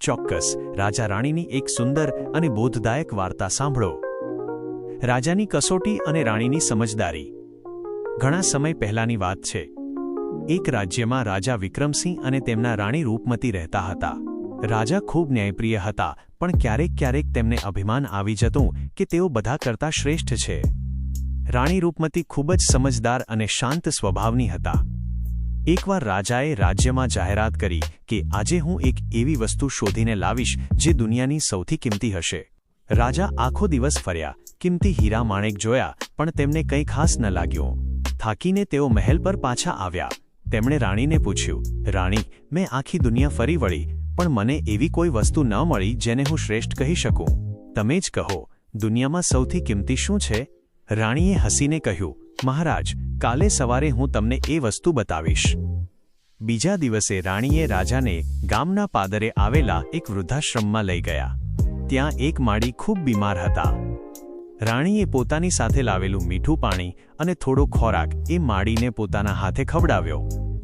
ચોક્કસ રાજા રાણીની એક સુંદર અને બોધદાયક વાર્તા સાંભળો। રાજાની કસોટી અને રાણીની સમજદારી। ઘણા સમય પહેલાની વાત છે। એક રાજ્યમાં રાજા વિક્રમસિંહ અને તેમના રાણી રૂપમતી રહેતા હતા। રાજા ખૂબ ન્યાયપ્રિય હતા, પણ ક્યારેક ક્યારેક તેમને અભિમાન આવી જતું કે તેઓ બધા કરતા શ્રેષ્ઠ છે। રાણી રૂપમતી ખૂબ જ સમજદાર અને શાંત સ્વભાવની હતા। એકવાર રાજાએ રાજ્યમાં જાહેરાત કરી કે આજે હું એક એવી વસ્તુ શોધીને લાવીશ જે દુનિયાની સૌથી કિંમતી હશે। રાજા આખો દિવસ ફર્યા, કિંમતી હીરા માણેક જોયા, પણ તેમને કંઈ ખાસ ન લાગ્યું। થાકીને તેઓ મહેલ પર પાછા આવ્યા। તેમણે રાણીને પૂછ્યું, રાણી, મેં આખી દુનિયા ફરી વળી, પણ મને એવી કોઈ વસ્તુ ન મળી જેને હું શ્રેષ્ઠ કહી શકું। તમે જ કહો, દુનિયામાં સૌથી કિંમતી શું છે? રાણીએ હસીને કહ્યું, મહારાજ, કાલે સવારે હું તમને એ વસ્તુ બતાવીશ। બીજા દિવસે રાણીએ રાજાને ગામના પાદરે આવેલા એક વૃદ્ધાશ્રમમાં લઈ ગયા। ત્યાં એક માળી ખૂબ બીમાર હતા। રાણીએ પોતાની સાથે લાવેલું મીઠું પાણી અને થોડો ખોરાક એ માળીને પોતાના હાથે ખવડાવ્યો।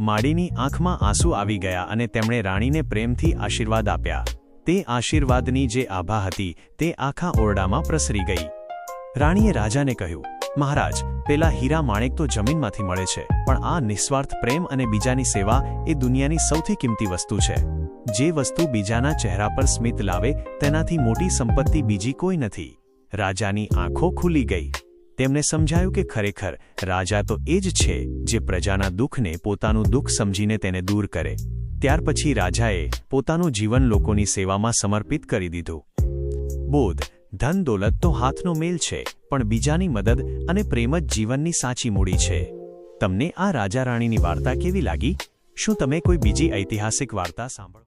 માળીની આંખમાં આંસુ આવી ગયા અને તેમણે રાણીને પ્રેમથી આશીર્વાદ આપ્યા। તે આશીર્વાદની જે આભા હતી તે આખા ઓરડામાં પ્રસરી ગઈ। રાણીએ રાજાને કહ્યું, મહારાજ, પેલા હીરા માણેક તો જમીનમાંથી મળે છે, પણ આ નિસ્વાર્થ પ્રેમ અને બીજાની સેવા એ દુનિયાની સૌથી કિંમતી વસ્તુ છે। જે વસ્તુ બીજાના ચહેરા પર સ્મિત લાવે તેનાથી મોટી સંપત્તિ બીજી કોઈ નથી। રાજાની આંખો ખુલી ગઈ। તેમને સમજાયું કે ખરેખર રાજા તો એ જ છે જે પ્રજાના દુઃખને પોતાનું દુઃખ સમજીને તેને દૂર કરે। ત્યાર પછી રાજાએ પોતાનું જીવન લોકોની સેવામાં સમર્પિત કરી દીધું। બોધ: ધન દોલત તો હાથનો મેલ છે, પણ બીજાની મદદ અને પ્રેમ જ જીવનની સાચી મૂડી છે। તમને આ રાજા રાણીની વાર્તા કેવી લાગી? શું તમે કોઈ બીજી ઐતિહાસિક વાર્તા સાંભળો?